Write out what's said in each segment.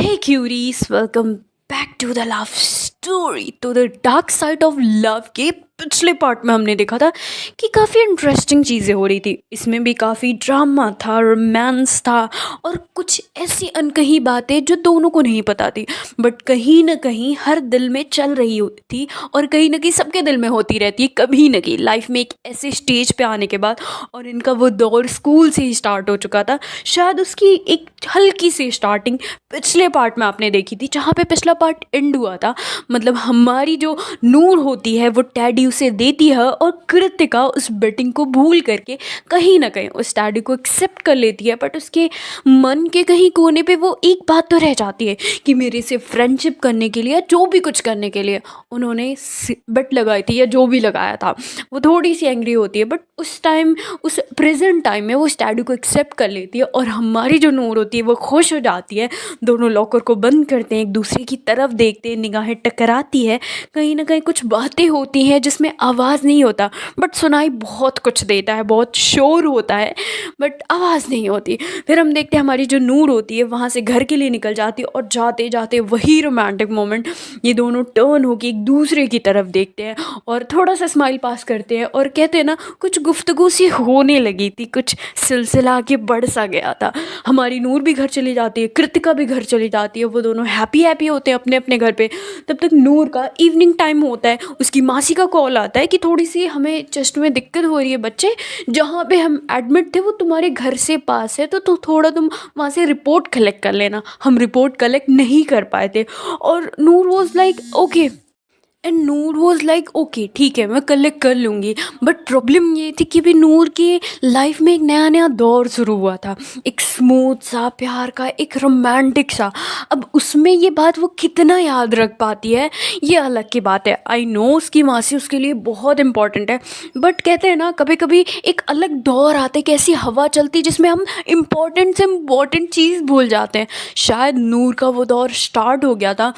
Hey cuties, welcome back to the love story. तो the dark side of love के पिछले part में हमने देखा था कि काफ़ी इंटरेस्टिंग चीज़ें हो रही थी। इसमें भी काफ़ी ड्रामा था, रोमांस था और कुछ ऐसी अनकही बातें जो दोनों को नहीं पता थी, बट कहीं ना कहीं हर दिल में चल रही थी और कहीं ना कहीं सबके दिल में होती रहती है कभी ना कहीं लाइफ में एक ऐसे स्टेज पे आने के बाद। और इनका वो दौर स्कूल से ही स्टार्ट हो चुका था। शायद उसकी एक हल्की सी स्टार्टिंग पिछले पार्ट में आपने देखी थी, जहाँ पे पिछला पार्ट एंड हुआ था। मतलब हमारी जो नूर होती है वो टैडी उसे देती है और कृतिका उस बेटिंग को भूल करके कहीं ना कहीं उस टैडी को एक्सेप्ट कर लेती है। बट उसके मन के कहीं कोने पे वो एक बात तो रह जाती है कि मेरे से फ्रेंडशिप करने के लिए, जो भी कुछ करने के लिए उन्होंने बेट लगाई थी या जो भी लगाया था, वो थोड़ी सी एंग्री होती है। बट उस टाइम, उस प्रेजेंट टाइम में वो उस टैडी को एक्सेप्ट कर लेती है और हमारी जो नूर होती है वो खुश हो जाती है। दोनों लॉकर को बंद करते हैं, एक दूसरे की तरफ देखते हैं, निगाहें टकराती है। कहीं ना कहीं कुछ बातें होती हैं जिसमें आवाज़ नहीं होता बट सुनाई बहुत कुछ देता है, बहुत शोर होता है बट आवाज़ नहीं होती। फिर हम देखते हैं हमारी जो नूर होती है वहाँ से घर के लिए निकल जाती है और जाते जाते वही रोमांटिक मोमेंट, ये दोनों टर्न होकर एक दूसरे की तरफ देखते हैं और थोड़ा सा स्माइल पास करते हैं और कहते हैं ना, कुछ गुफ्तगू सी होने लगी थी, कुछ सिलसिला आगे बढ़ सा गया था। हमारी नूर भी घर चली जाती है, कृतिका भी घर चली जाती है, वो दोनों हैप्पी हैप्पी होते हैं अपने अपने घर पे। तब तक नूर का इवनिंग टाइम होता है, उसकी मासी का कॉल आता है कि थोड़ी सी हमें चेस्ट में दिक्कत हो रही है बच्चे, जहाँ पे हम एडमिट थे वो तुम्हारे घर से पास है, तो थोड़ा तुम वहाँ से रिपोर्ट कलेक्ट कर लेना। हम रिपोर्ट कलेक्ट नहीं कर पाए थे और Noor was like okay, and Noor was like okay ठीक है मैं कलेक्ट कर लूँगी। बट प्रॉब्लम ये थी कि भी नूर की लाइफ में एक नया नया दौर शुरू हुआ था, एक स्मूथ सा प्यार का, एक रोमांटिक सा। अब उसमें ये बात वो कितना याद रख पाती है ये अलग की बात है। आई नो उसकी मासी उसके लिए बहुत इंपॉर्टेंट है, बट कहते हैं ना कभी कभी एक अलग दौर आता है कि ऐसी हवा चलती जिसमें हम इम्पॉर्टेंट से इम्पॉर्टेंट चीज़ भूल जाते हैं। शायद नूर का वो दौर स्टार्ट हो गया था।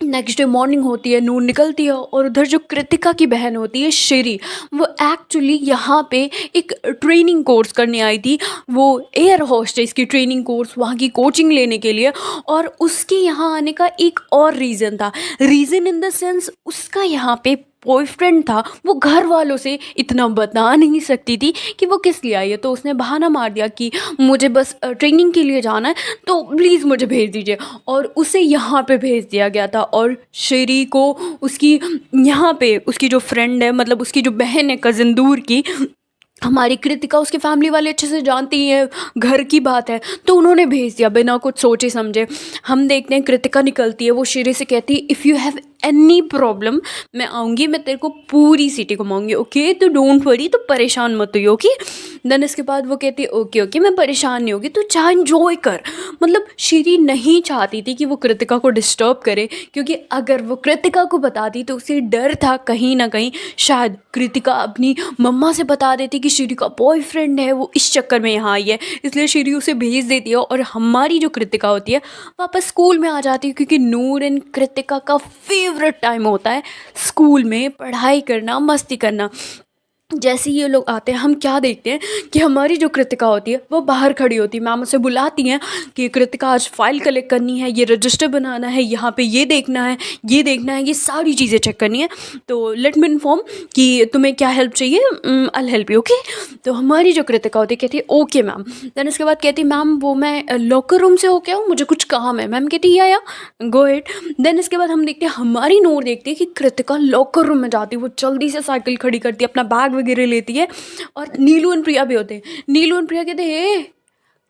नेक्स्ट डे मॉर्निंग होती है, नूर निकलती है और उधर जो कृतिका की बहन होती है श्री, वो एक्चुअली यहाँ पे एक ट्रेनिंग कोर्स करने आई थी, वो एयर होस्टेस की ट्रेनिंग कोर्स, वहाँ की कोचिंग लेने के लिए। और उसके यहाँ आने का एक और रीज़न था, रीज़न इन द सेंस उसका यहाँ पे बॉयफ्रेंड था। वो घर वालों से इतना बता नहीं सकती थी कि वो किस लिए आई है, तो उसने बहाना मार दिया कि मुझे बस ट्रेनिंग के लिए जाना है, तो प्लीज़ मुझे भेज दीजिए। और उसे यहाँ पे भेज दिया गया था और श्री को उसकी यहाँ पे उसकी जो फ्रेंड है, मतलब उसकी जो बहन है कज़न दूर की, हमारी कृतिका, उसके फैमिली वाले अच्छे से जानती ही हैं, घर की बात है, तो उन्होंने भेज दिया बिना कुछ सोचे समझे। हम देखते हैं कृतिका निकलती है, वो श्री से कहती है if you have any problem मैं आऊँगी, मैं तेरे को पूरी सिटी घुमाऊँगी, ओके तो डोंट वरी, तो परेशान मत हुई, ओके। देन इसके बाद वो कहती है ओके ओके मैं परेशान नहीं होगी, तो चाह इंजॉय कर। मतलब श्री नहीं चाहती थी कि वो कृतिका को डिस्टर्ब करे, क्योंकि अगर वो कृतिका को बताती तो उसे डर था कहीं ना कहीं शायद कृतिका अपनी मम्मा से बता देती कि श्री का बॉयफ्रेंड है, वो इस चक्कर में यहाँ आई है, इसलिए श्री उसे भेज देती है और हमारी जो कृतिका होती है वापस स्कूल में आ जाती है। क्योंकि नूर एंड कृतिका का फेवरेट टाइम होता है स्कूल में पढ़ाई करना, मस्ती करना। जैसे ये लोग आते हैं हम क्या देखते हैं कि हमारी जो कृतिका होती है वो बाहर खड़ी होती है, मैम उसे बुलाती हैं कि कृतिका आज फाइल कलेक्ट करनी है, ये रजिस्टर बनाना है, यहाँ पे ये देखना है, ये देखना है, ये सारी चीज़ें चेक करनी है, तो लेट मी इन्फॉर्म कि तुम्हें क्या हेल्प चाहिए, आई हेल्प यू, ओके। तो हमारी जो कृतिका होती है कहती है ओके मैम। देन इसके बाद कहती है मैम वो मैं लॉकर रूम से होके आऊँ, मुझे कुछ काम है। मैम कहती है या गो हेड। देन इसके बाद हम देखते हैं हमारी नूर देखती है कि कृतिका लॉकर रूम में जाती है, वो जल्दी से साइकिल खड़ी करती है, अपना बैग वगैरह लेती है और नीलू और प्रिया भी होते हैं। नीलू और प्रिया कहते हैं ए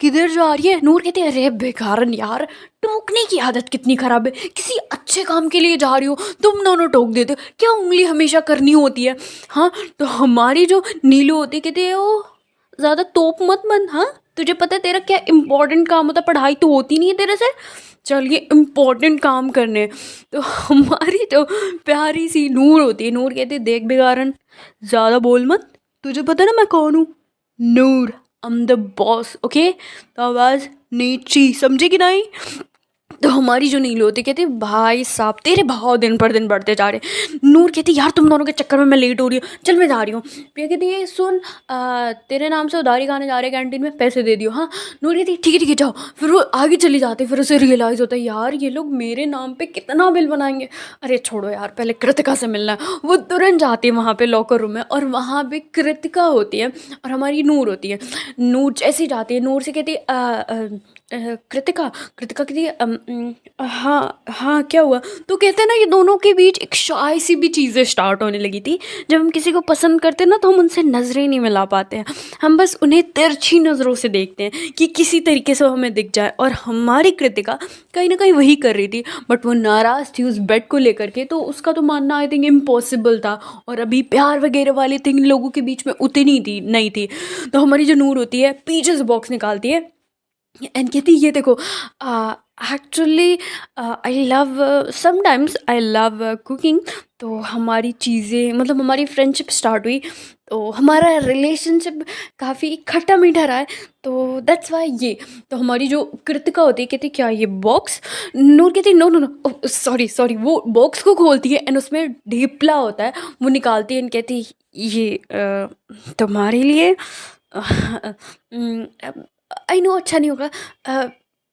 किधर जा रही है? नूर कहते हैं अरे बेकारन यार, टोकने की आदत कितनी खराब है, किसी अच्छे काम के लिए जा रही हो तुम दोनों टोक देते हो, क्या उंगली हमेशा करनी होती है? हाँ, तो हमारी जो नीलू होती है कहते हैं ओ ज़्यादा तोप मत बन, हाँ तुझे पता है तेरा क्या इंपॉर्टेंट काम होता है, पढ़ाई तो होती नहीं है तेरे से, चल ये इम्पोर्टेंट काम करने। तो हमारी जो प्यारी सी नूर होती है, नूर कहती है देख बेगारन ज़्यादा बोल मत, तुझे पता ना मैं कौन हूँ, Noor, I am the boss, okay. तो आवाज़ नीची, समझे कि नहीं? तो हमारी जो नीलू होती कहती भाई साहब तेरे भाव दिन पर दिन बढ़ते जा रहे। नूर कहती यार तुम दोनों के चक्कर में मैं लेट हो रही हूँ, चल मैं जा रही हूँ। प्रिया कहती है सुन तेरे नाम से उधारी खाने जा रहे हैं कैंटीन में, पैसे दे दियो। हाँ। नूर कहती ठीक है जाओ। फिर वो आगे चली जाती, फिर उसे रियलाइज़ होता है यार ये लोग मेरे नाम पे कितना बिल बनाएंगे। अरे छोड़ो यार पहले कृतिका से मिलना है। वो तुरंत जाती है वहाँ पे लॉकर रूम में, और वहाँ पे कृतिका होती है और हमारी नूर होती है। नूर जैसे ही जाती है, नूर से कहती है कृतिका। कृतिका कहती है हाँ हाँ क्या हुआ। तो कहते हैं ना ये दोनों के बीच एक शाय सी भी चीज़ें स्टार्ट होने लगी थी। जब हम किसी को पसंद करते हैं ना तो हम उनसे नज़रें नहीं मिला पाते हैं, हम बस उन्हें तिरछी नज़रों से देखते हैं कि किसी तरीके से वो हमें दिख जाए। और हमारी कृतिका कहीं ना कहीं वही कर रही थी, बट वो नाराज़ थी उस बेड को लेकर के, तो उसका तो मानना आई थिंक इम्पॉसिबल था। और अभी प्यार वगैरह वाली थिंग लोगों के बीच में उतनी थी नहीं थी। तो हमारी जो नूर होती है पीछे से बॉक्स निकालती है एंड कहती ये देखो actually I love sometimes I love cooking. तो हमारी चीज़ें मतलब हमारी फ्रेंडशिप स्टार्ट हुई, तो हमारा रिलेशनशिप काफ़ी खट्टा मीठा रहा है, तो दैट्स वाई ये। तो हमारी जो कृतिका होती है कहती क्या ये बॉक्स। नूर कहती no no no sorry sorry. वो बॉक्स को खोलती है एंड उसमें ढेपला होता है, वो निकालती है एंड कहती ये तुम्हारे लिए। आई नो अच्छा नहीं होगा,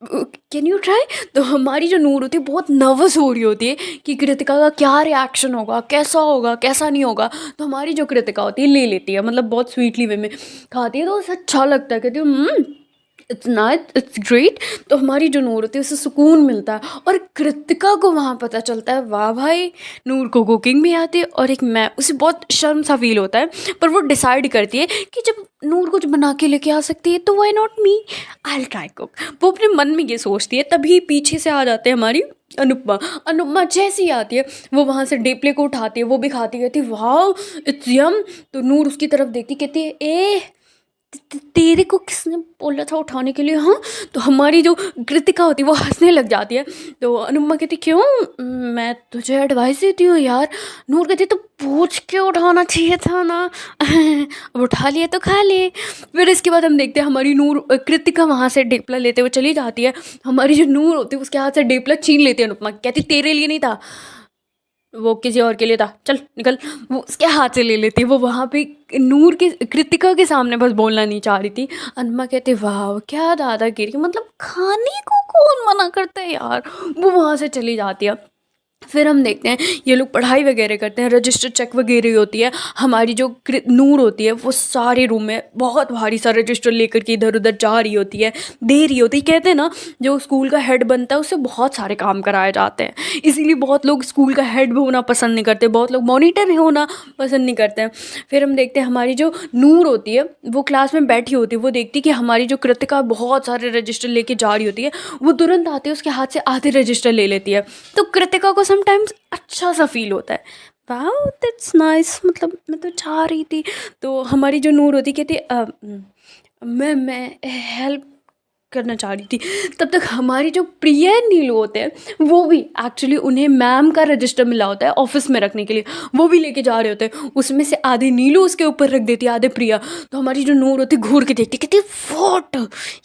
कैन यू ट्राई। तो हमारी जो नूर होती है बहुत नर्वस हो रही होती है कि कृतिका का क्या रिएक्शन होगा, कैसा होगा कैसा नहीं होगा। तो हमारी जो कृतिका होती है ले लेती है, मतलब बहुत स्वीटली वे में खाती है, तो उसे अच्छा लगता है, कहती है इट्स नाइस इट्स ग्रेट। तो हमारी जो नूर होती है उसे सुकून मिलता है। और कृतिका को वहाँ पता चलता है वाह भाई नूर को कुकिंग भी आती है, और एक मैं उसे बहुत शर्म सा फील होता है, पर वो डिसाइड करती है कि जब नूर कुछ बना के लेके आ सकती है तो why not me, I will try cook. वो अपने मन में ये सोचती है, तभी पीछे से आ जाते हैं हमारी अनुपमा। अनुपमा जैसी ही आती है वो वहाँ से डेपले को उठाती है, वो भी खाती कहती वाह इट्स यम। तो नूर उसकी तरफ देखती कहती है ए तेरे को किसने बोला था उठाने के लिए। हाँ। तो हमारी जो कृतिका होती है वो हंसने लग जाती है। तो अनुपमा कहती क्यों, मैं तुझे एडवाइस देती हूँ यार। नूर कहती तो पूछ के उठाना चाहिए था ना। अब उठा लिया तो खा ले। फिर इसके बाद हम देखते हैं हमारी नूर कृतिका वहाँ से डेपला लेते हुए चली जाती है। हमारी जो नूर होती है उसके हाथ से डेपला छीन लेती है अनुपमा, कहती तेरे लिए नहीं था वो किसी और के लिए था, चल निकल। वो उसके हाथ से ले लेती है। वो वहाँ पे नूर के कृतिका के सामने बस बोलना नहीं चाह रही थी। अनुमा कहते वाह क्या दादागिरी, मतलब खाने को कौन मना करता है यार। वो वहाँ से चली जाती है। फिर हम देखते हैं ये लोग पढ़ाई वगैरह करते हैं, रजिस्टर चेक वगैरह होती है। हमारी जो नूर होती है वो सारे रूम में बहुत भारी सा रजिस्टर लेकर के इधर उधर जा रही होती है, दे रही होती है। कहते हैं ना जो स्कूल का हेड बनता है उससे बहुत सारे काम कराए जाते हैं, इसीलिए बहुत लोग स्कूल का हेड होना पसंद नहीं करते, बहुत लोग मॉनिटर होना पसंद नहीं करते हैं। फिर हम देखते हैं हमारी जो नूर होती है वो क्लास में बैठी होती है, वो देखती है कि हमारी जो कृतिका बहुत सारे रजिस्टर लेके जा रही होती है, वो तुरंत आती है उसके हाथ से आधे रजिस्टर ले लेती है। तो कृतिका को समटाइम्स अच्छा सा फील होता है, वाओ दैट्स नाइस, मतलब मैं तो चाह रही थी। तो हमारी जो नूर होती कहती मैं हेल्प करना चाह रही थी। तब तक हमारी जो प्रिया नीलू होते हैं वो भी एक्चुअली उन्हें मैम का रजिस्टर मिला होता है ऑफिस में रखने के लिए, वो भी लेके जा रहे होते हैं। उसमें से आधे नीलू उसके ऊपर रख देती है, आधे प्रिया। तो हमारी जो नूर होती है घूर के देखती कहती व्हाट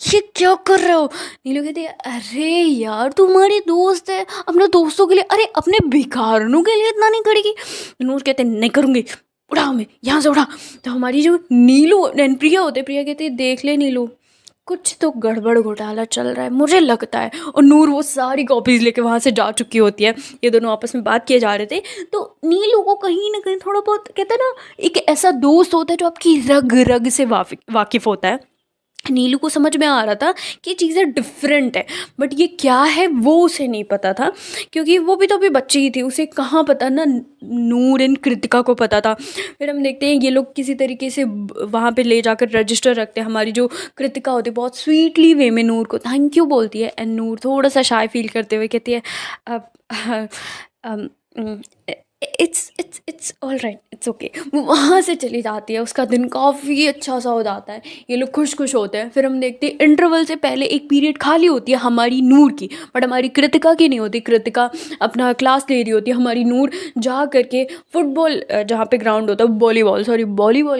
ये क्या कर रहे हो। नीलू कहती है अरे यार तुम्हारी दोस्त है, अपने दोस्तों के लिए, अरे अपने भिखारनों के लिए इतना नहीं करेगी। नूर कहते नहीं करूँगी, उड़ा मैं यहाँ से उड़ा। तो हमारी जो नीलू प्रिया होते, प्रिया कहती है देख ले नीलू कुछ तो गड़बड़ घोटाला चल रहा है मुझे लगता है। और नूर वो सारी कॉपीज लेके वहाँ से जा चुकी होती है। ये दोनों आपस में बात किए जा रहे थे। तो नीलू को कहीं ना कहीं थोड़ा बहुत कहते हैं ना एक ऐसा दोस्त होता है जो आपकी रग रग से वाकिफ़ होता है। नीलू को समझ में आ रहा था कि चीज़ें डिफरेंट है, बट ये क्या है वो उसे नहीं पता था, क्योंकि वो भी तो अभी बच्ची ही थी, उसे कहाँ पता ना नूर एंड कृतिका को पता था। फिर हम देखते हैं ये लोग किसी तरीके से वहाँ पे ले जाकर रजिस्टर रखते हैं। हमारी जो कृतिका होती है बहुत स्वीटली वे में नूर को थैंक यू बोलती है, एंड नूर थोड़ा सा शाय फील करते हुए कहती है it's all right, it's okay. वो वहाँ से चली जाती है, उसका दिन काफ़ी अच्छा सा हो जाता है, ये लोग खुश खुश होते हैं। फिर हम देखते हैं इंटरवल से पहले एक पीरियड खाली होती है हमारी नूर की, बट हमारी कृतिका की नहीं होती। कृतिका अपना क्लास ले रही होती है, हमारी नूर जा करके फुटबॉल जहाँ पे ग्राउंड होता है, वॉलीबॉल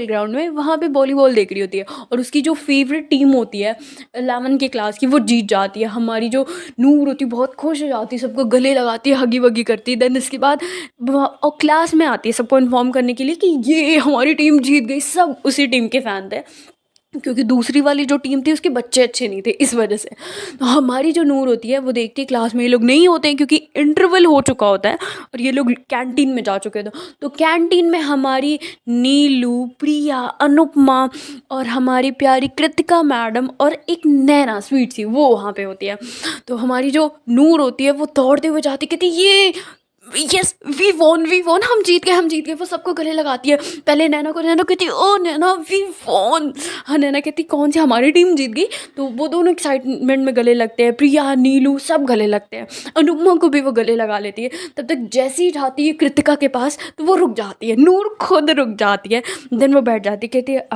ग्राउंड में, वहाँ पे वॉलीबॉल देख रही होती है। और उसकी जो फेवरेट टीम होती है 11 के क्लास की, वो जीत जाती है। हमारी जो नूर होती है बहुत खुश हो जाती है, सबको गले लगाती है, हगी वगी करती है। देन इसके बाद और क्लास में आती है सबको इन्फॉर्म करने के लिए कि ये हमारी टीम जीत गई। सब उसी टीम के फ़ैन थे, क्योंकि दूसरी वाली जो टीम थी उसके बच्चे अच्छे नहीं थे, इस वजह से। तो हमारी जो नूर होती है वो देखती है क्लास में ये लोग नहीं होते हैं, क्योंकि इंटरवल हो चुका होता है और ये लोग कैंटीन में जा चुके थे। तो कैंटीन में हमारी नीलू, प्रिया, अनुपमा और हमारी प्यारी कृतिका मैडम और एक नैना स्वीट सी, वो वहाँ पे होती है। तो हमारी जो नूर होती है वो दौड़ते हुए जाती, कहती ये यस वी वॉन, हम जीत गए। वो सबको गले लगाती है। पहले नैना को, नैना कहती ओ नैना वी वॉन। हाँ, नैना कहती कौन सी, हमारी टीम जीत गई। तो वो दोनों एक्साइटमेंट में गले लगते हैं, प्रिया, नीलू सब गले लगते हैं। अनुपमा को भी वो गले लगा लेती है। तब तक जैसे ही जाती है कृतिका के पास तो वो रुक जाती है, नूर खुद रुक जाती है। देन वो बैठ जाती है, कहती है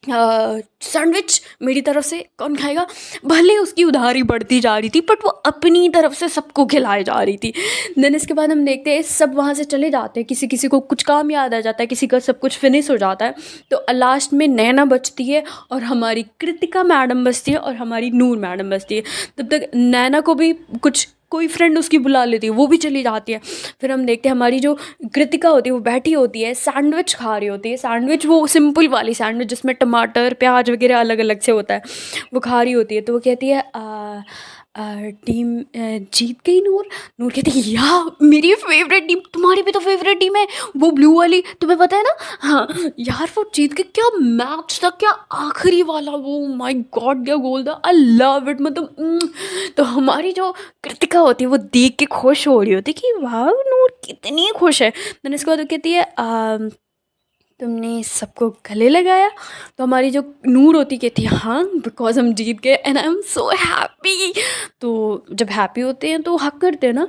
सैंडविच मेरी तरफ से कौन खाएगा। भले उसकी उधारी बढ़ती जा रही थी, बट वो अपनी तरफ से सबको खिलाई जा रही थी। देन इसके बाद हम देखते हैं सब वहाँ से चले जाते हैं, किसी किसी को कुछ काम याद आ जाता है, किसी का सब कुछ फिनिश हो जाता है। तो लास्ट में नैना बचती है और हमारी कृतिका मैडम बचती है और हमारी नूर मैडम बचती है। तब तक नैना को भी कुछ कोई फ्रेंड उसकी बुला लेती है, वो भी चली जाती है। फिर हम देखते हैं हमारी जो कृतिका होती है वो बैठी होती है, सैंडविच खा रही होती है। सैंडविच वो सिंपल वाली सैंडविच जिसमें टमाटर प्याज वगैरह अलग अलग से होता है, वो खा रही होती है। तो वो कहती है टीम जीत गई नूर। नूर कहती है या मेरी फेवरेट टीम, तुम्हारी भी तो फेवरेट टीम है वो ब्लू वाली, तुम्हें पता है ना। हाँ यार वो जीत गई, क्या मैच था, क्या आखिरी वाला, वो माय गॉड क्या गोल था, आई लव इट। मतलब तो हमारी जो कृतिका होती है वो देख के खुश हो रही होती है कि वाह नूर कितनी खुश है। देन इसके बाद वो कहती है तुमने सबको गले लगाया। तो हमारी जो नूर होती कहती है हाँ बिकॉज हम जीत गए and I am so happy. तो जब हैप्पी होते हैं तो हक करते हैं ना।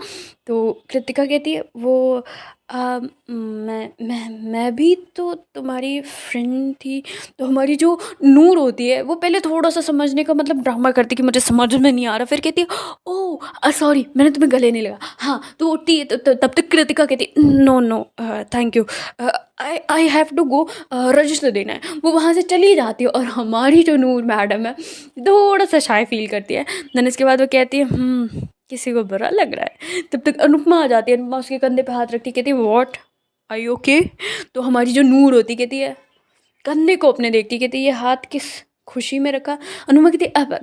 तो कृतिका कहती है वो मैं भी तो तुम्हारी फ्रेंड थी। तो हमारी जो नूर होती है वो पहले थोड़ा सा समझने का मतलब ड्रामा करती कि मुझे समझ में नहीं आ रहा, फिर कहती है ओह सॉरी मैंने तुम्हें गले नहीं लगा। हाँ तो उठती है, तब तक कृतिका कहती no thank you, I have to go, register देना है। वो वहाँ से चली जाती है और हमारी जो नूर मैडम है थोड़ा सा शाय फील करती है। देन इसके बाद वो कहती है किसी को बुरा लग रहा है। तब तक अनुपमा आ जाती है, अनुपमा उसके कंधे पे हाथ रखती कहती है व्हाट आई ओके। तो हमारी जो नूर होती कहती है कंधे को अपने देखती कहती है ये हाथ किस खुशी में रखा। अनुपमा कहती अब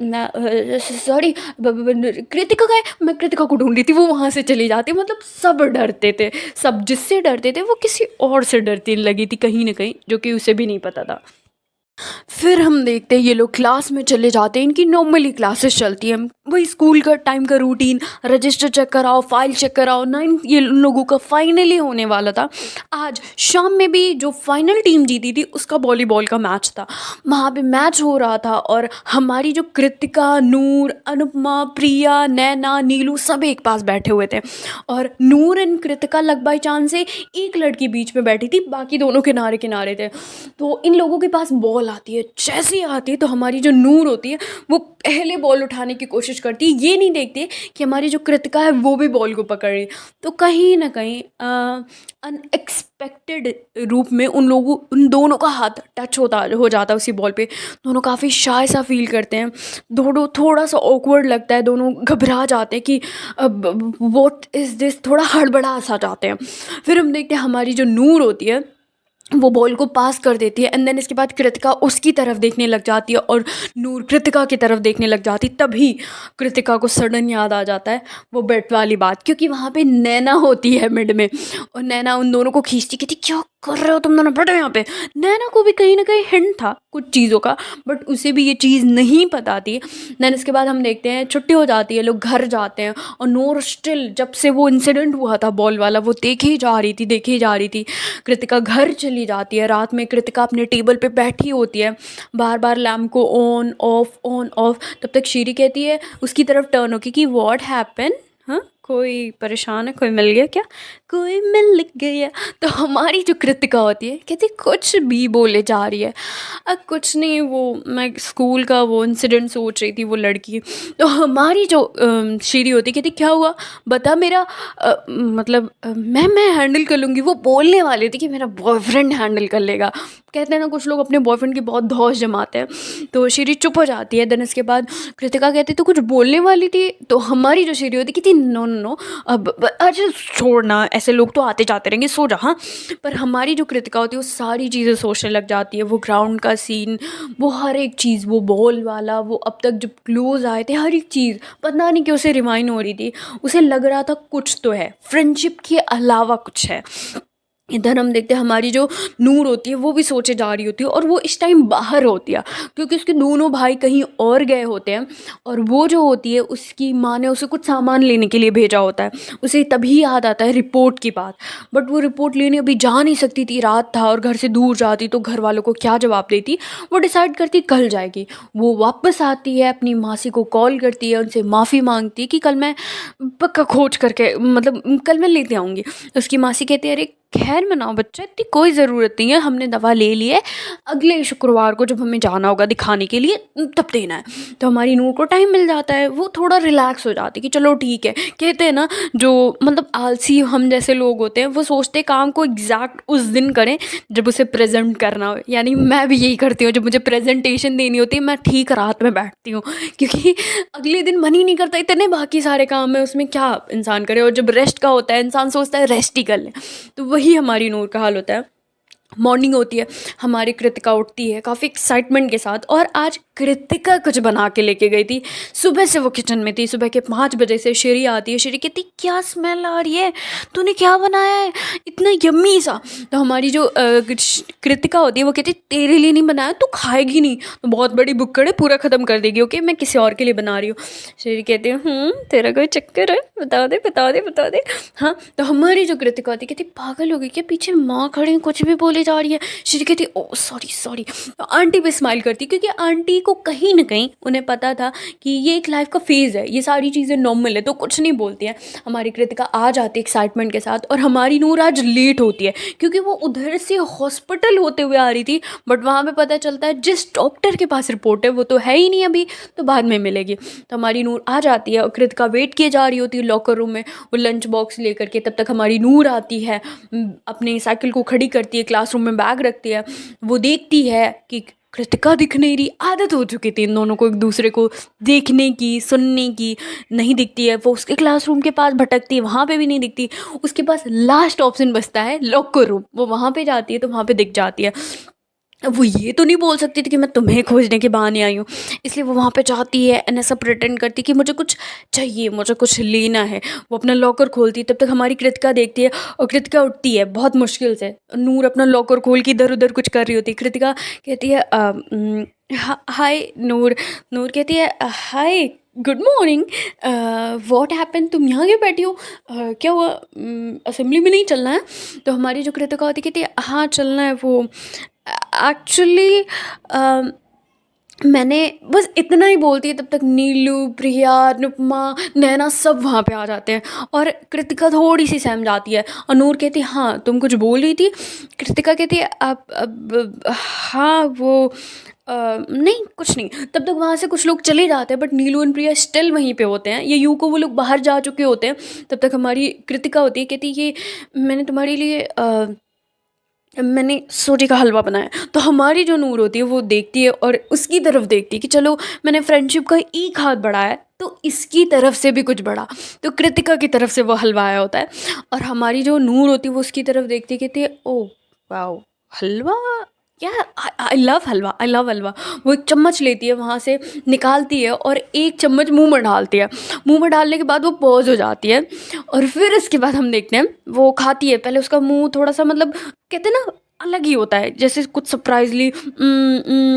सॉरी कृतिका का है, मैं कृतिका को ढूंढ रही थी। वो वहाँ से चली जाती। मतलब सब डरते थे, सब जिससे डरते थे वो किसी और से डरती लगी थी कहीं ना कहीं, जो कि उसे भी नहीं पता था। फिर हम देखते हैं ये लोग क्लास में चले जाते हैं, इनकी नॉर्मली क्लासेस चलती हैं, वही स्कूल का टाइम का रूटीन, रजिस्टर चेक कराओ, फाइल चेक कराओ। ये लोगों का फाइनली होने वाला था। आज शाम में भी जो फाइनल टीम जीती थी उसका वॉलीबॉल का मैच था, वहाँ पे मैच हो रहा था। और हमारी जो कृतिका, नूर, अनुपमा, प्रिया, नैना, नीलू सब एक पास बैठे हुए थे। और Noor and Kritika luck by chance से एक लड़की बीच में बैठी थी, बाकी दोनों किनारे किनारे थे। तो इन लोगों के पास बॉल आती है, जैसे ही आती है तो हमारी जो नूर होती है वो पहले बॉल उठाने की कोशिश करती है, ये नहीं देखती कि हमारी जो कृतिका है वो भी बॉल को पकड़ रही। तो कहीं ना कहीं अनएक्सपेक्टेड रूप में उन दोनों का हाथ टच हो जाता है उसी बॉल पे। दोनों काफ़ी शाय सा फील करते हैं, दोनों थोड़ा सा ऑकवर्ड लगता है, दोनों घबरा जाते हैं कि व्हाट इज़ दिस, थोड़ा हड़बड़ा सा जाते हैं। फिर हम देखते हैं हमारी जो नूर होती है वो बॉल को पास कर देती है एंड देन इसके बाद कृतिका उसकी तरफ देखने लग जाती है और नूर कृतिका की तरफ देखने लग जाती। तभी कृतिका को सडन याद आ जाता है वो बेट वाली बात, क्योंकि वहाँ पे नैना होती है मिड में और नैना उन दोनों को खींचती कहती क्या कर रहे हो तुम दोनों, बैठो यहाँ पे। नैना को भी कहीं ना कहीं हिंट था कुछ चीज़ों का, बट उसे भी ये चीज़ नहीं पता थी। देन इसके बाद हम देखते हैं छुट्टी हो जाती है, लोग घर जाते हैं और नूर स्टिल जब से वो इंसिडेंट हुआ था बॉल वाला वो देखे ही जा रही थी। कृतिका घर चली जाती है। रात में कृतिका अपने टेबल पे बैठी होती है, बार बार लैम्प को ऑन ऑफ। तब तक शीरी कहती है उसकी तरफ टर्न होके कि व्हाट हैपन, हाँ कोई परेशान है, कोई मिल गया क्या, कोई मिल गया। तो हमारी जो कृतिका होती है कहती कुछ भी बोले जा रही है। कुछ नहीं, वो मैं स्कूल का वो इंसिडेंट सोच रही थी, वो लड़की। तो हमारी जो श्री होती कहती क्या हुआ बता, मेरा मतलब मैं हैंडल कर लूँगी। वो बोलने वाली थी कि मेरा बॉयफ्रेंड हैंडल कर लेगा। कहते हैं ना कुछ लोग अपने बॉयफ्रेंड की बहुत धौस जमाते हैं। तो श्री चुप हो जाती है। देन इसके बाद कृतिका कहती तो कुछ बोलने वाली थी। तो हमारी जो श्री होती कहती नो नो नो, अब अच्छा छोड़ना, ऐसे लोग तो आते जाते रहेंगे, सो जा। हाँ, पर हमारी जो कृतिका होती है वो सारी चीज़ें सोचने लग जाती है। वो ग्राउंड का सीन, वो हर एक चीज़, वो बॉल वाला, वो अब तक जब क्लोज आए थे, हर एक चीज़ पता नहीं कि उसे रिमाइंड हो रही थी। उसे लग रहा था कुछ तो है, फ्रेंडशिप के अलावा कुछ है। इधर हम देखते हैं हमारी जो नूर होती है वो भी सोचे जा रही होती है, और वो इस टाइम बाहर होती है क्योंकि उसके दोनों भाई कहीं और गए होते हैं। और वो जो होती है उसकी माँ ने उसे कुछ सामान लेने के लिए भेजा होता है। उसे तभी याद आता है रिपोर्ट की बात, बट वो रिपोर्ट लेने अभी जा नहीं सकती थी, रात था और घर से दूर जाती तो घर वालों को क्या जवाब देती। वो डिसाइड करती कल जाएगी। वो वापस आती है, अपनी मासी को कॉल करती है, उनसे माफ़ी मांगती है कि कल मैं पक्का खोज करके, मतलब कल मैं लेते आऊँगी। उसकी मासी कहती है अरे खैर मनाओ बच्चा, इतनी कोई ज़रूरत नहीं है, हमने दवा ले ली है, अगले शुक्रवार को जब हमें जाना होगा दिखाने के लिए तब देना है। तो हमारी नूर को टाइम मिल जाता है, वो थोड़ा रिलैक्स हो जाती है कि चलो ठीक है। कहते हैं ना जो मतलब आलसी हम जैसे लोग होते हैं वो सोचते हैं काम को एग्जैक्ट उस दिन करें जब उसे प्रेजेंट करना हो। यानी मैं भी यही करती हूँ, जब मुझे प्रेजेंटेशन देनी होती है मैं ठीक रात में बैठती हूँ, क्योंकि अगले दिन मन ही नहीं करता, इतने बाकी सारे काम है उसमें क्या इंसान करे। और जब रेस्ट का होता है इंसान सोचता है रेस्ट ही कर ले। तो वही हमारी नूर का हाल होता है। मॉर्निंग होती है, हमारी कृतिका उठती है काफ़ी एक्साइटमेंट के साथ, और आज कृतिका कुछ बना के लेके गई थी। सुबह से वो किचन में थी, सुबह के 5 बजे से श्री आती है। श्री कहती क्या स्मेल आ रही है, तूने क्या बनाया है इतना यम्मी सा। तो हमारी जो कृतिका होती है वो कहती तेरे लिए नहीं बनाया, तू खाएगी नहीं तो बहुत बड़ी बुक्कड़ है, पूरा ख़त्म कर देगी, ओके मैं किसी और के लिए बना रही हूँ। श्री कहती है तेरा कोई चक्कर है, बता दे बता दे बता दे। हाँ, तो हमारी जो कृतिका होती कहती पागल हो गई क्या, पीछे माँ खड़ी कुछ भी बोली जा रही है। श्री कहती ओ सॉरी सॉरी। तो आंटी भी स्माइल करती क्योंकि आंटी को कहीं ना कहीं उन्हें पता था कि ये एक लाइफ का फेज़ है, ये सारी चीज़ें नॉर्मल है, तो कुछ नहीं बोलती हैं। हमारी कृतिका आ जाती है एक्साइटमेंट के साथ, और हमारी नूर आज लेट होती है क्योंकि वो उधर से हॉस्पिटल होते हुए आ रही थी। बट वहाँ पे पता चलता है जिस डॉक्टर के पास रिपोर्ट है वो तो है ही नहीं अभी, तो बाद में मिलेगी। तो हमारी नूर आ जाती है और कृतिका वेट किए जा रही होती है लॉकर रूम में, वो लंच बॉक्स लेकर के। तब तक हमारी नूर आती है, अपनी साइकिल को खड़ी करती है, क्लासरूम में बैग रखती है। वो देखती है कि कृतिका दिख नहीं रही। आदत हो चुकी थी इन दोनों को एक दूसरे को देखने की, सुनने की। नहीं दिखती है, वो उसके क्लासरूम के पास भटकती है, वहाँ पे भी नहीं दिखती। उसके पास लास्ट ऑप्शन बचता है लॉकर रूम, वो वहाँ पे जाती है तो वहाँ पे दिख जाती है। वो ये तो नहीं बोल सकती थी कि मैं तुम्हें खोजने के बहाने आई हूँ, इसलिए वो वहाँ पे जाती है एंड ऐसा प्रिटेंड करती कि मुझे कुछ चाहिए, मुझे कुछ लेना है। वो अपना लॉकर खोलती है, तब तक हमारी कृतिका देखती है और कृतिका उठती है बहुत मुश्किल से। नूर अपना लॉकर खोल के इधर उधर कुछ कर रही होती है। कृतिका कहती है हाय नूर। नूर कहती है hi good morning, what happen, तुम यहाँ क्यों बैठी हो, क्या हुआ, असेंबली में नहीं चलना है। तो हमारी जो कृतिका होती कहती है हाँ चलना है, वो एक्चुअली मैंने बस इतना ही बोलती है। तब तक नीलू, प्रिया, अनुपमा, नैना सब वहाँ पे आ जाते हैं और कृतिका थोड़ी सी सहम जाती है। और नूर कहती है हाँ तुम कुछ बोल रही थी। कृतिका कहती है अब हाँ वो नहीं कुछ नहीं। तब तक वहाँ से कुछ लोग चले जाते हैं बट नीलू और प्रिया स्टिल वहीं पे होते हैं। ये यूँ को वो लोग बाहर जा चुके होते हैं। तब तक हमारी कृतिका होती है, कहती है ये मैंने तुम्हारे लिए मैंने सोटे का हलवा बनाया। तो हमारी जो नूर होती है वो देखती है और उसकी तरफ देखती है कि चलो मैंने फ्रेंडशिप का एक हाथ बढ़ाया है तो इसकी तरफ से भी कुछ बढ़ा। तो कृतिका की तरफ से वो हलवा आया होता है और हमारी जो नूर होती है वो उसकी तरफ देखती है, कहती है ओ वाओ हलवा, क्या, I love halwa, I love हलवा। वो एक चम्मच लेती है, वहाँ से निकालती है और एक चम्मच मुंह में डालती है। मुंह में डालने के बाद वो पॉज हो जाती है और फिर इसके बाद हम देखते हैं वो खाती है। पहले उसका मुंह थोड़ा सा मतलब कहते हैं ना अलग ही होता है, जैसे कुछ सरप्राइजली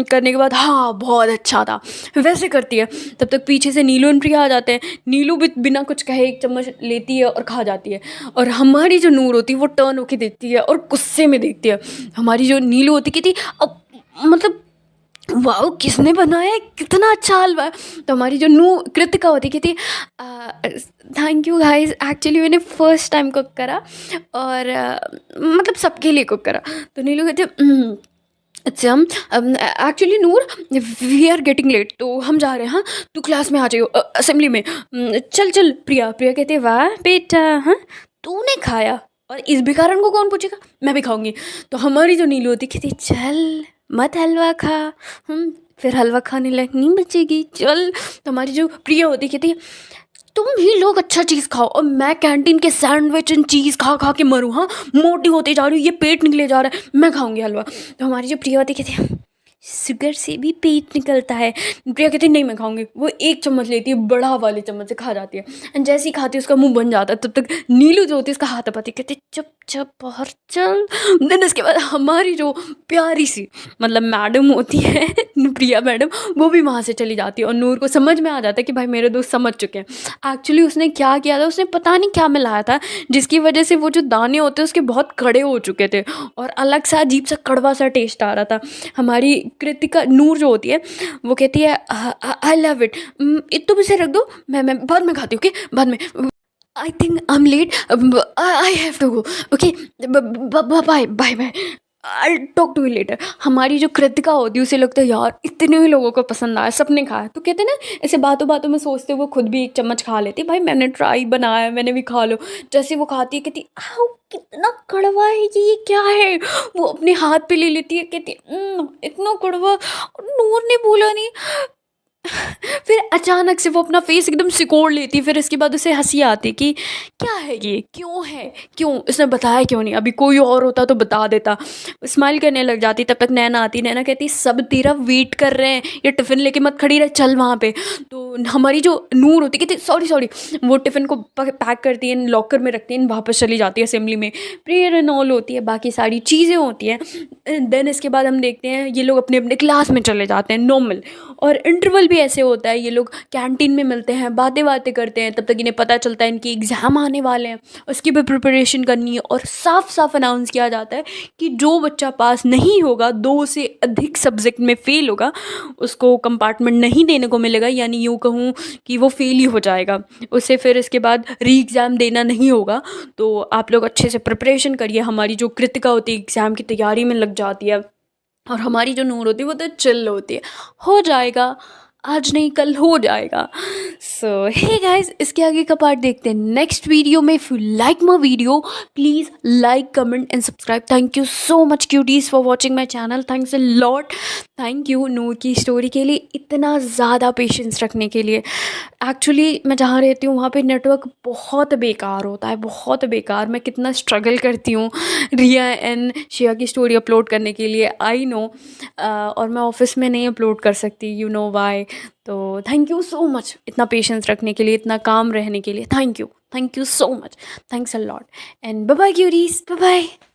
करने के बाद हाँ बहुत अच्छा था वैसे करती है। तब तक पीछे से नीलू और प्रिया आ जाते हैं। नीलू भी बिना कुछ कहे एक चम्मच लेती है और खा जाती है और हमारी जो नूर होती है वो टर्न होके देखती है और गुस्से में देखती है। हमारी जो नीलू होती कि थी अब मतलब वाओ! किसने बनाया है? कितना अच्छा हलवा है। तो हमारी जो नू कृतिका होती कहती थैंक यू गाइस, एक्चुअली मैंने फर्स्ट टाइम कुक करा और मतलब सबके लिए कुक करा। तो नीलू कहती है अच्छा actually Noor, we are getting late, तो हम जा रहे हैं। हाँ, तू क्लास में आ जाइयो असेंबली में। चल चल। प्रिया प्रिया कहती है वाह बेटा, हाँ तूने खाया और इस भिखारन को कौन पूछेगा, मैं भी खाऊंगी। तो हमारी जो नीलू होती कहती चल मत हलवा खा, फिर हलवा खाने लायक नहीं बचेगी, चल। तो हमारी जो प्रिया होती कहती है तुम ही लोग अच्छा चीज़ खाओ और मैं कैंटीन के सैंडविच एंड चीज़ खा खा के मरूँ। हाँ, मोटी होती जा रही हूँ, ये पेट निकले जा रहा है, मैं खाऊंगी हलवा। तो हमारी जो प्रिया होती कहती है शुगर से भी पेट निकलता है। प्रिया कहती है नहीं मैं खाऊंगी। वो एक चम्मच लेती है, बड़ा वाले चम्मच से खा जाती है एंड जैसे ही खाती है उसका मुंह बन जाता है। तब तक नीलू जो होती है उसका हाथ दबाती कहती है चुप चुप बाहर चल। देन उसके बाद हमारी जो प्यारी सी मतलब मैडम होती है प्रिया मैडम, वो भी वहाँ से चली जाती है और नूर को समझ में आ जाता है कि भाई मेरे दोस्त समझ चुके हैं। एक्चुअली उसने क्या किया था, उसने पता नहीं क्या मिलाया था जिसकी वजह से वो जो दाने होते हैं उसके बहुत कड़े हो चुके थे और अलग सा अजीब सा कड़वा सा टेस्ट आ रहा था। हमारी कृतिका नूर जो होती है वो कहती है आई लव इट, तो मुझे रख दो, मैं बाद में खाती हूँ, ओके बाद में। I think I am late, I have to go, okay bye bye bye, I talk to you later. हमारी जो कृतिका होती है उसे लगता है यार इतने ही लोगों को पसंद आया, सबने खाया। तो कहते हैं ना ऐसे बातों बातों में सोचते वो खुद भी एक चम्मच खा लेती, भाई मैंने ट्राई बनाया मैंने भी खा लो। जैसे वो खाती है कहती आओ कितना कड़वा है ये क्या है, वो अपने हाथ पे ले लेती है कहती इतना कड़वा, और नूर ने बोला नहीं। फिर अचानक से वो अपना फेस एकदम सिकोड़ लेती, फिर इसके बाद उसे हंसी आती कि क्या है ये, क्यों है, क्यों इसने बताया क्यों नहीं, अभी कोई और होता तो बता देता। स्माइल करने लग जाती। तब तक नैना आती, नैना कहती सब तेरा वेट कर रहे हैं, ये टिफ़िन लेके मत खड़ी रह, चल वहाँ पे। तो हमारी जो नूर होती कहती सॉरी सॉरी, वो टिफ़िन को पैक करती है, लॉकर में रखती है, वापस चली जाती है असेंबली में। प्रेयर एंड ऑल होती है, बाकी सारी चीज़ें होती हैं। देन इसके बाद हम देखते हैं ये लोग अपने अपने क्लास में चले जाते हैं नॉर्मल, और इंटरवल भी ऐसे होता है, ये लोग कैंटीन में मिलते हैं, बातें बातें करते हैं। तब तक इन्हें पता चलता है इनकी एग्ज़ाम आने वाले हैं, उसकी भी प्रिपरेशन करनी है और साफ साफ अनाउंस किया जाता है कि जो बच्चा पास नहीं होगा, 2 से अधिक सब्जेक्ट में फ़ेल होगा, उसको कंपार्टमेंट नहीं देने को मिलेगा, यानी यूँ कहूँ कि वो फेल ही हो जाएगा। उसे फिर इसके बाद री एग्ज़ाम देना नहीं होगा। तो आप लोग अच्छे से प्रिपरेशन करिए। हमारी जो कृतिका होती है एग्ज़ाम की तैयारी में लग जाती है और हमारी जो नूर होती है वो तो चिल होती है, हो जाएगा आज नहीं कल हो जाएगा। सो हे गाइस, इसके आगे का पार्ट देखते हैं नेक्स्ट वीडियो में। If you like my video please like comment and subscribe. Thank you so much cuties for watching my channel, thanks a lot. Thank you Noor की स्टोरी के लिए इतना ज़्यादा पेशेंस रखने के लिए। एक्चुअली मैं जहाँ रहती हूँ वहाँ पे नेटवर्क बहुत बेकार होता है, बहुत बेकार। मैं कितना स्ट्रगल करती हूँ रिया एंड शिया की स्टोरी अपलोड करने के लिए, आई नो। और मैं ऑफिस में नहीं अपलोड कर सकती, यू नो वाई। तो थैंक यू सो मच इतना पेशेंस रखने के लिए, इतना काम रहने के लिए। Thank you so much, thanks a lot and bye bye queries, bye bye.